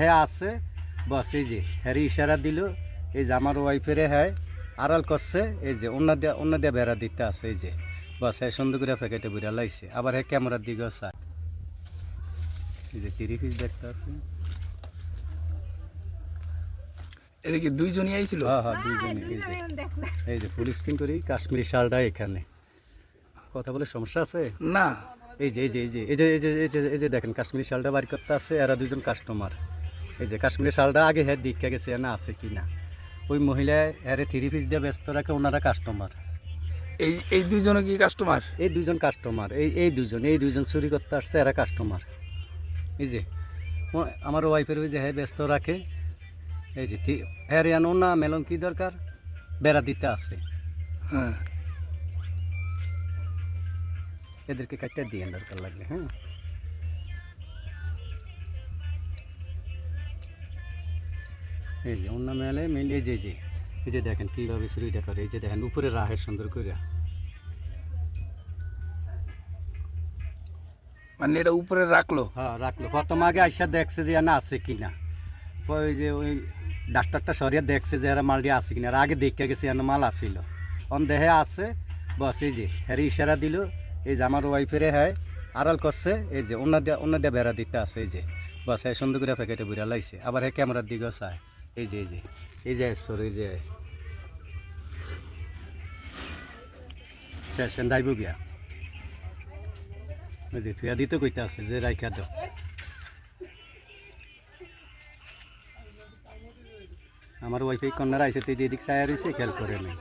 হ্যাঁ আছে বস, এই যে হ্যারি ইশারা দিল, এই যে আমার ওয়াইফেরে হ্যাঁ আড়াল করছে, এই যে অন্য দিয়ে বেড়া দিতে আছে, এই যে বস হ্যাঁ সুন্দর করে প্যাকেটে বুড়া লাইছে, আবার হ্যাঁ ক্যামেরার দিকেও চায়, এই যে 3 পিস দেখতে আছে। এটা কি দুইজনই আইছিল? হ্যাঁ হ্যাঁ দুইজনই। এই যে ফুল স্ক্রিন করি কাশ্মীরি শালটা এখানে কথা বলে সমস্যা আছে না। এই যে এই যে এই যে এই যে এই যে এই যে এই যে দেখেন কাশ্মীরি শালটা বাড়ি করতে আছে, এরা দুজন কাস্টমার। এই যে কাশ্মীরি শালটা আগে হ্যাঁ দীক্ষা গেছে না আছে কি না, ওই মহিলা হ্যাঁ 3 পিস দিয়ে ব্যস্ত রাখে, ওনারা কাস্টমার। এই দুইজনও কি কাস্টমার? এই দুজন কাস্টমার, এই দুজন চুরি করতে আসছে, এরা কাস্টমার। এই যে আমার ওয়াইফের ওই যে হ্যাঁ ব্যস্ত রাখে, এই যে হ্যাঁ আনো না মেলন কি দরকার, বেড়া দিতে আছে। হ্যাঁ, এদেরকে কাটতে দিয়ে দরকার লাগলে। হ্যাঁ এই যে অন্য মেলে মেল, এই যে এই যে দেখেন কীভাবে চুরিটা করে, এই যে দেখেন উপরে রাহে সুন্দর করে। মানে এটা উপরে রাখলো? হ্যাঁ রাখলো, প্রথম আগে আইসা দেখছে যে না আছে কিনা, ওই যে ওই ডাস্টারটা সরিয়ে দেখছে যে এরা মালটি আছে কিনা, আর আগে দেখে গেছে এর মাল আসিল, অন দেহে আছে বস। এই যে হ্যারি ইশারা দিল, এই যে আমার ওয়াইফেরে হ্যাঁ আড়াল করছে, এই যে অন্য দিয়ে বেড়া দিতে আছে, এই যে বস হ্যাঁ সুন্দর করে প্যাকেটে বুড়া লাইছে, আবার হ্যাঁ ক্যামেরার দিকেও চায়। এই যে এই যে সর, এই যে শেষ দাইব গিয়া, ওই যে তুই দিতে কইতে আছে যে রাইখা দাও। আমার ওয়াইফাই কন্যারা আইসে, তুই যে এদিক চায় রয়েছে খেয়াল করে নেই।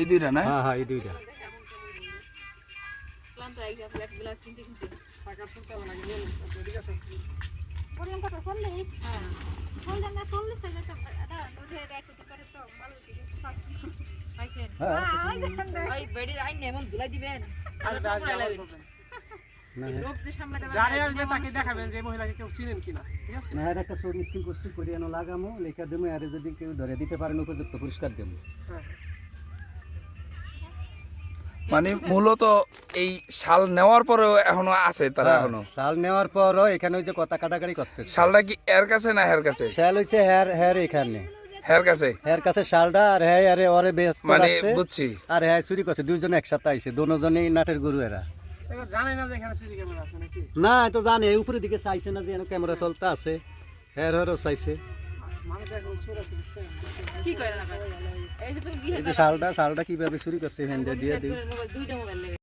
এই দুইটা না? হ্যাঁ হ্যাঁ এই দুইটা। একটা চোর মিছিল করছি, করে এনে লাগামো, লেখা দেবো, আর যদি কেউ ধরে দিতে পারেন উপযুক্ত পুরস্কার দেবো। মানে মূলত এই শাল নেওয়ার পরেও এখনো আছে তারা? এখনো শাল নেওয়ার পরও এখানে ওই যে কথা কাটাকাটি করতে। শালটা কি এর কাছে না হের কাছে? শাল হইছে হ্যার এখানে হের কাছে। হের কাছে শালটা, আর হ্যাঁ আরে ওরে ব্যস্ত মানে রাখছে, বুঝছি। আর হ্যাঁ চুরি করছে, দুইজন একসাথে আইছে, দুজনেই নাটের গরু এরা। জানে না যে এখানে সিসি ক্যামেরা আছে নাকি? না তো জানে, উপরের দিকে চাইছে না যে ক্যামেরা চলতে আছে, হ্যারও চাইছে। এই যে শালটা কিভাবে চুরি করছে হ্যান্ডে দিয়ে দিই।